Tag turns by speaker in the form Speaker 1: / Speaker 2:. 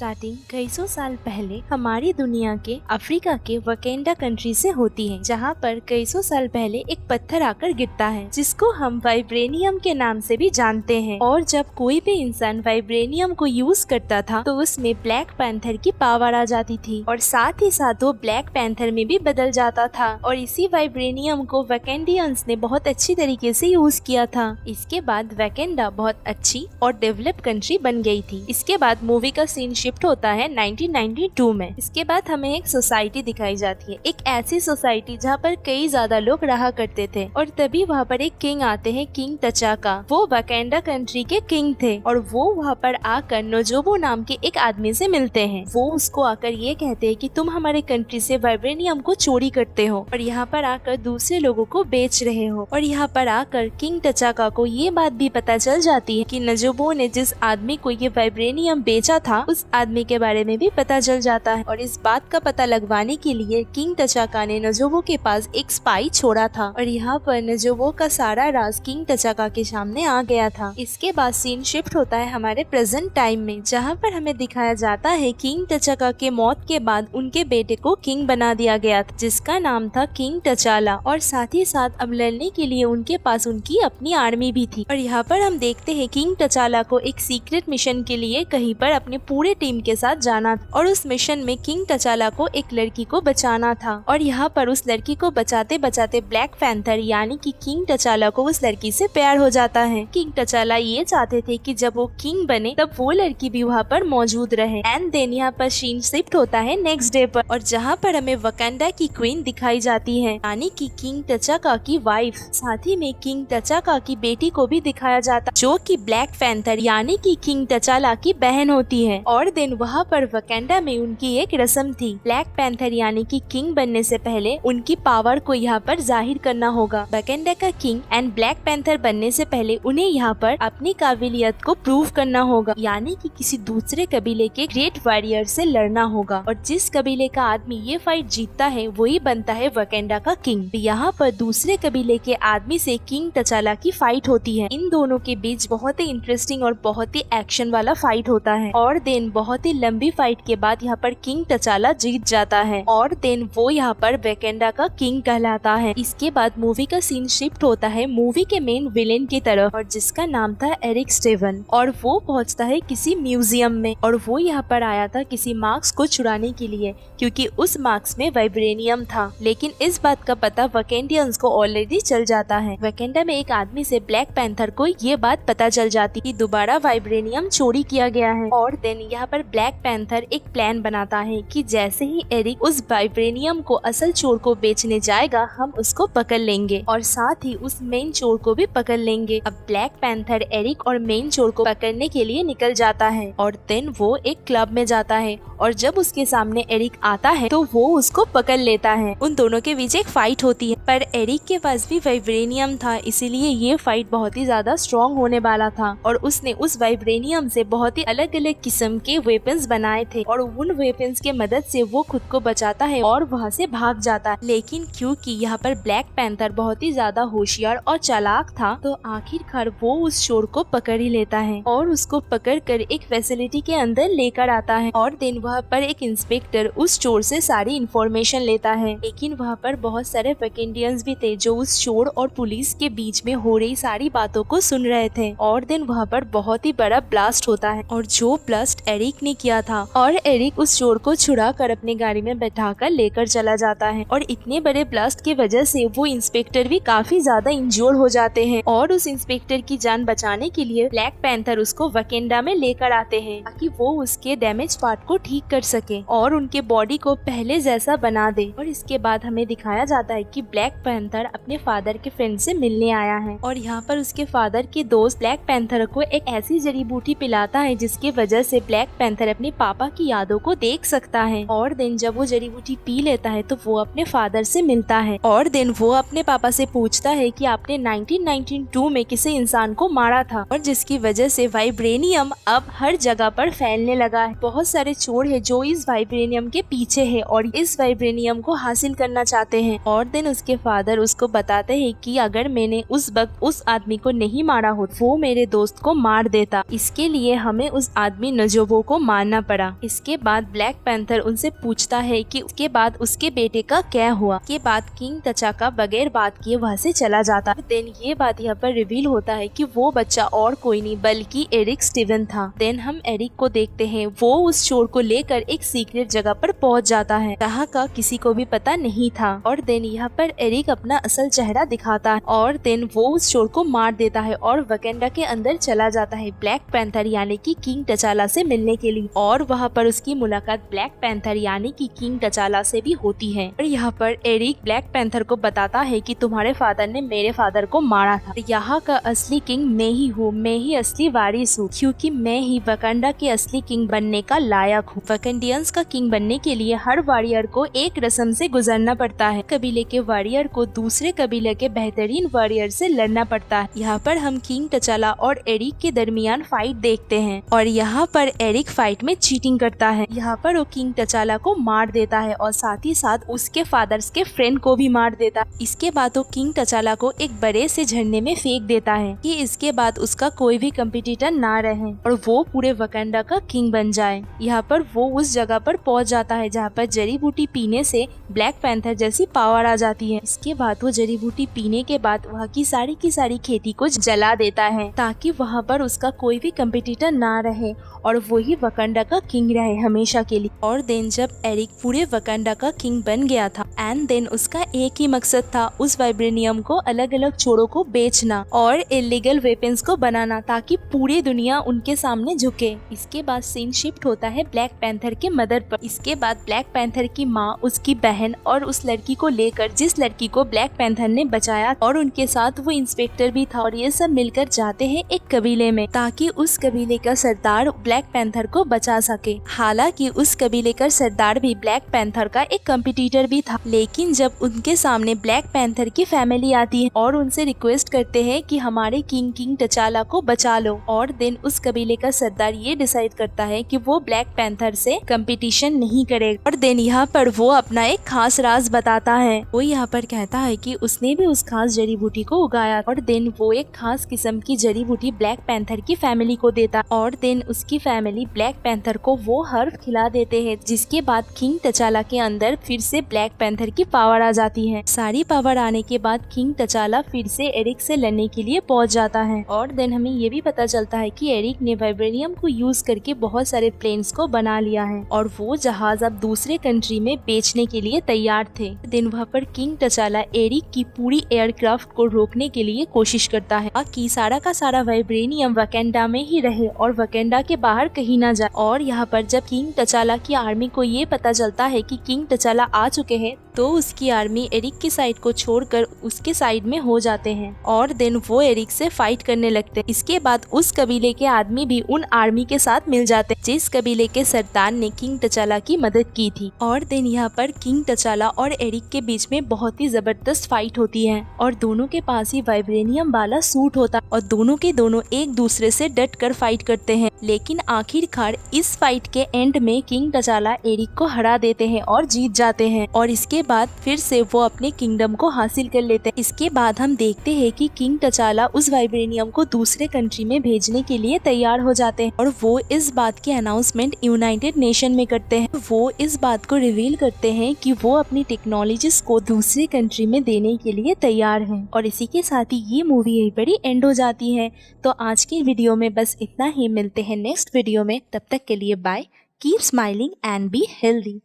Speaker 1: Starting कई सौ साल पहले हमारी दुनिया के अफ्रीका के वकेंडा कंट्री से होती है, जहाँ पर कई सौ साल पहले एक पत्थर आकर गिरता है जिसको हम वाइब्रेनियम के नाम से भी जानते हैं। और जब कोई भी इंसान वाइब्रेनियम को यूज करता था तो उसमें ब्लैक पैंथर की पावर आ जाती थी और साथ ही साथ वो ब्लैक पैंथर में भी बदल जाता था। और इसी वाइब्रेनियम को वैकेंडियंस ने बहुत अच्छी तरीके से यूज किया था। इसके बाद वैकेंडा बहुत अच्छी और डेवलप कंट्री बन गई थी। इसके बाद मूवी का सीन शिफ्ट होता है 1992 में। इसके बाद हमें एक सोसाइटी दिखाई जाती है, एक ऐसी सोसाइटी जहाँ पर कई ज्यादा लोग रहा करते थे। और तभी वहाँ पर एक किंग आते हैं, किंग तचाका। वो वैकेंडा कंट्री के किंग थे और वो वहाँ पर आकर नोजोबो नाम के एक आदमी से मिलते हैं। वो उसको आकर ये कहते हैं कि तुम हमारे कंट्री से वाइब्रेनियम को चोरी करते हो और यहाँ पर आकर दूसरे लोगों को बेच रहे हो। और यहाँ पर आकर किंग तचाका को ये बात भी पता चल जाती है कि नोजोबो ने जिस आदमी को ये वाइब्रेनियम बेचा था उस आदमी के बारे में भी पता चल जाता है। और इस बात का पता लगवाने के लिए किंग तचाका ने नोजोबो के पास एक स्पाई छोड़ा था और यहाँ पर नोजोबो का सारा राज किंग तचाका के सामने आ गया था। इसके बाद सीन शिफ्ट होता है हमारे प्रेजेंट टाइम में, जहाँ पर हमें दिखाया जाता है किंग तचाका के मौत के बाद उनके बेटे को किंग बना दिया गया था, जिसका नाम था किंग तचाला। और साथ ही साथ अब लड़ने के लिए उनके पास उनकी अपनी आर्मी भी थी। और यहाँ पर हम देखते हैं किंग तचाला को एक सीक्रेट मिशन के लिए कहीं पर अपने पूरे टीम के साथ जाना था और उस मिशन में किंग तचाला को एक लड़की को बचाना था। और यहाँ पर उस लड़की को बचाते बचाते ब्लैक पैंथर यानी कि किंग तचाला को उस लड़की से प्यार हो जाता है। किंग तचाला ये चाहते थे कि जब वो किंग बने तब वो लड़की भी वहाँ पर मौजूद रहे। एंड देन यहाँ पर सीन शिफ्ट होता है नेक्स्ट डे पर, और जहाँ पर हमें वकांडा की क्वीन दिखाई जाती है यानी कि किंग तचाका की वाइफ। साथ ही में किंग तचाका की बेटी को भी दिखाया जाता जो कि ब्लैक पैंथर यानी कि किंग तचाला की बहन होती है। और देन वहाँ पर वकांडा में उनकी एक रस्म थी, ब्लैक पैंथर यानी कि किंग बनने से पहले उनकी पावर को यहाँ पर जाहिर करना होगा। वकांडा का किंग एंड ब्लैक पैंथर बनने से पहले उन्हें यहाँ पर अपनी काबिलियत को प्रूव करना होगा, यानी कि किसी दूसरे कबीले के ग्रेट वॉरियर से लड़ना होगा। और जिस कबीले का आदमी ये फाइट जीतता है वही बनता है वकांडा का किंग। यहाँ पर दूसरे कबीले के आदमी से किंग तचाला की फाइट होती है। इन दोनों के बीच बहुत ही इंटरेस्टिंग और बहुत ही एक्शन वाला फाइट होता है। और देन बहुत ही लंबी फाइट के बाद यहाँ पर किंग तचाला जीत जाता है और देन वो यहाँ पर वकांडा का किंग कहलाता है। इसके बाद मूवी का सीन शिफ्ट होता है मूवी के मेन विलेन की तरफ, और जिसका नाम था एरिक स्टेवन। और वो पहुँचता है किसी म्यूजियम में और वो यहाँ पर आया था किसी मार्क्स को चुराने के लिए, क्योंकि उस मार्क्स में वाइब्रेनियम था। लेकिन इस बात का पता वकेंडियंस को ऑलरेडी चल जाता है। वकांडा में एक आदमी से ब्लैक पैंथर को ये बात पता चल जाती कि दोबारा वाइब्रेनियम चोरी किया गया है। और देन यहाँ पर ब्लैक पैंथर एक प्लान बनाता है कि जैसे ही एरिक उस वाइब्रेनियम को असल चोर को बेचने जाएगा हम उसको पकड़ लेंगे और साथ ही उस मेन चोर को भी पकड़ लेंगे। अब ब्लैक पैंथर एरिक और मेन चोर को पकड़ने के लिए निकल जाता है और देन वो एक क्लब में जाता है और जब उसके सामने एरिक आता है तो वो उसको पकड़ लेता है। उन दोनों के बीच एक फाइट होती है, पर एरिक के पास भी वाइब्रेनियम था, इसीलिए ये फाइट बहुत ही ज्यादा स्ट्रॉन्ग होने वाला था। और उसने उस वाइब्रेनियम से बहुत ही अलग अलग किस्म के वेपन्स बनाए थे और उन वेपन्स के मदद से वो खुद को बचाता है और वहाँ से भाग जाता है। लेकिन क्योंकि यहाँ पर ब्लैक पैंथर बहुत ही ज्यादा होशियार और चालाक था तो आखिरकार वो उस चोर को पकड़ ही लेता है और उसको पकड़ कर एक फैसिलिटी के अंदर लेकर आता है। और दिन वहाँ पर एक इंस्पेक्टर उस चोर से सारी इंफॉर्मेशन लेता है। लेकिन वहाँ पर बहुत सारे वकेंडियंस भी थे जो उस चोर और पुलिस के बीच में हो रही सारी बातों को सुन रहे थे। और दिन वहाँ पर बहुत ही बड़ा ब्लास्ट होता है और जो ब्लास्ट एरिक ने किया था, और एरिक उस चोर को छुड़ा कर अपनी गाड़ी में बैठाकर लेकर चला जाता है। और इतने बड़े ब्लास्ट की वजह से वो इंस्पेक्टर भी काफी ज्यादा इंजोर हो जाते हैं और उस इंस्पेक्टर की जान बचाने के लिए ब्लैक पैंथर उसको वकेंडा में लेकर आते हैं ताकि वो उसके डैमेज पार्ट को ठीक कर सके और उनके बॉडी को पहले जैसा बना दे। और इसके बाद हमें दिखाया जाता है कि ब्लैक पैंथर अपने फादर के फ्रेंड से मिलने आया है और यहाँ पर उसके फादर के दोस्त ब्लैक पैंथर को एक ऐसी जड़ी बूटी पिलाता है जिसकी वजह से ब्लैक पैंथर अपने पापा की यादों को देख सकता है। और देन जब वो जड़ी बूटी पी लेता है तो वो अपने फादर से मिलता है और देन वो अपने पापा से पूछता है कि आपने 1992 में किसी इंसान को मारा था और जिसकी वजह से वाइब्रेनियम अब हर जगह पर फैलने लगा है। बहुत सारे चोर है जो इस वाइब्रेनियम के पीछे है और इस वाइब्रेनियम को हासिल करना चाहते हैं। और देन उसके फादर उसको बताते हैं कि अगर मैंने उस वक्त उस आदमी को नहीं मारा हो वो मेरे दोस्त को मार देता, इसके लिए हमें उस आदमी नोजोबो को मारना पड़ा। इसके बाद ब्लैक पैंथर उनसे पूछता है कि उसके बाद उसके बेटे का क्या हुआ। के बाद किंग तचाका बगैर बात किए वहाँ से चला जाता है। देन ये बात यहाँ पर रिवील होता है कि वो बच्चा और कोई नहीं बल्कि एरिक स्टीवन था। देन हम एरिक को देखते हैं, वो उस चोर को लेकर एक सीक्रेट जगह पर पहुँच जाता है जहाँ का किसी को भी पता नहीं था। और देन यहाँ पर एरिक अपना असल चेहरा दिखाता है और देन वो उस चोर को मार देता है और वकेंडा के अंदर चला जाता है ब्लैक पैंथर यानी कि किंग तचाला से मिलने के लिए। और वहाँ पर उसकी मुलाकात ब्लैक पैंथर यानी कि किंग तचाला से भी होती है। और यहाँ पर एरिक ब्लैक पैंथर को बताता है कि तुम्हारे फादर ने मेरे फादर को मारा था। यहाँ का असली किंग मैं ही हूँ, मैं ही असली वारिस हूँ, क्योंकि मैं ही वकांडा के असली किंग बनने का लायक हूँ। वकेंडियंस का किंग बनने के लिए हर वॉरियर को एक रस्म से गुजरना पड़ता है। कबीले के वॉरियर को दूसरे कबीले के बेहतरीन वॉरियर से लड़ना पड़ता है। यहाँ पर हम किंग तचाला और एरिक के दरमियान फाइट देखते हैं और यहाँ पर एरिक फाइट में चीटिंग करता है। यहाँ पर वो किंग तचाला को मार देता है और साथ ही साथ उसके फादर्स के फ्रेंड को भी मार देता है। इसके बाद वो किंग तचाला को एक बड़े से झरने में फेंक देता है कि इसके बाद उसका कोई भी कंपटीटर ना रहे और वो पूरे वकांडा का किंग बन जाए। यहाँ पर वो उस जगह पर पहुँच जाता है जहाँ पर जड़ी बूटी पीने से ब्लैक पैंथर जैसी पावर आ जाती है। इसके बाद वो जड़ी बूटी पीने के बाद वहाँ की सारी खेती को जला देता है ताकि वहाँ पर उसका कोई भी कंपटीटर ना रहे और वही वकांडा का किंग रहे हमेशा के लिए। और देन जब एरिक पूरे वकांडा का किंग बन गया था एंड देन उसका एक ही मकसद था उस वाइब्रेनियम को अलग अलग चोरों को बेचना और इलीगल वेपन्स को बनाना ताकि पूरी दुनिया उनके सामने झुके। इसके बाद सीन शिफ्ट होता है ब्लैक पैंथर के मदर पर। इसके बाद ब्लैक पैंथर की माँ, उसकी बहन और उस लड़की को लेकर जिस लड़की को ब्लैक पैंथर ने बचाया और उनके साथ वो इंस्पेक्टर भी था और ये सब मिलकर जाते हैं एक कबीले में ताकि उस कबीले का सरदार ब्लैक पैंथर को बचा सके। हालांकि उस कबीले का सरदार भी ब्लैक पैंथर का एक कंपटीटर भी था, लेकिन जब उनके सामने ब्लैक पैंथर की फैमिली आती है और उनसे रिक्वेस्ट करते हैं कि हमारे किंग तचाला को बचा लो और देन उस कबीले का सरदार ये डिसाइड करता है कि वो ब्लैक पैंथर से कंपटीशन नहीं करेगा। और देन यहाँ पर वो अपना एक खास राज बताता है। वो यहाँ पर कहता है कि उसने भी उस खास जड़ी बूटी को उगाया और देन वो एक खास किस्म की जड़ी बूटी ब्लैक पैंथर की फैमिली को देता और देन उसकी फैमिली ब्लैक पैंथर को वो हर्ब खिला देते हैं, जिसके बाद किंग तचाला के अंदर फिर से ब्लैक पैंथर की पावर आ जाती है। सारी पावर आने के बाद किंग तचाला फिर से एरिक से लड़ने के लिए पहुंच जाता है और देन हमें ये भी पता चलता है कि एरिक ने वाइब्रेनियम को यूज करके बहुत सारे प्लेन्स को बना लिया है और वो जहाज अब दूसरे कंट्री में बेचने के लिए तैयार थे। देन वहाँ पर किंग तचाला एरिक की पूरी एयरक्राफ्ट को रोकने के लिए कोशिश करता है कि सारा का सारा वाइब्रेनियम वकेंडा में ही रहे और वकेंडा के बाहर कहीं ना जाए। और यहाँ पर जब किंग तचाला की आर्मी को ये पता चलता है कि किंग तचाला आ चुके हैं तो उसकी आर्मी एरिक की साइड को छोड़कर उसके साइड में हो जाते हैं और देन वो एरिक से फाइट करने लगते हैं। इसके बाद उस कबीले के आदमी भी उन आर्मी के साथ मिल जाते हैं जिस कबीले के सरदार ने किंग तचाला की मदद की थी। और देन यहाँ पर किंग तचाला और एरिक के बीच में बहुत ही जबरदस्त फाइट होती है और दोनों के पास ही वाइब्रेनियम वाला सूट होता और दोनों के दोनों एक दूसरे से डट कर फाइट करते हैं। लेकिन आखिरकार इस फाइट के एंड में किंग तचाला एरिक को हरा देते हैं और जीत जाते हैं और इसके बाद फिर से वो अपने किंगडम को हासिल कर लेते हैं। इसके बाद हम देखते हैं कि किंग तचाला उस वाइब्रेनियम को दूसरे कंट्री में भेजने के लिए तैयार हो जाते हैं और वो इस बात की अनाउंसमेंट यूनाइटेड नेशन में करते हैं। वो इस बात को रिवील करते हैं कि वो अपनी टेक्नोलॉजीज को दूसरे कंट्री में देने के लिए तैयार हैं। और इसी के साथ ही ये मूवी यहीं पर ही एंड हो जाती है। तो आज की वीडियो में बस इतना ही, मिलते हैं नेक्स्ट वीडियो में। तब तक के लिए bye, keep smiling and be healthy.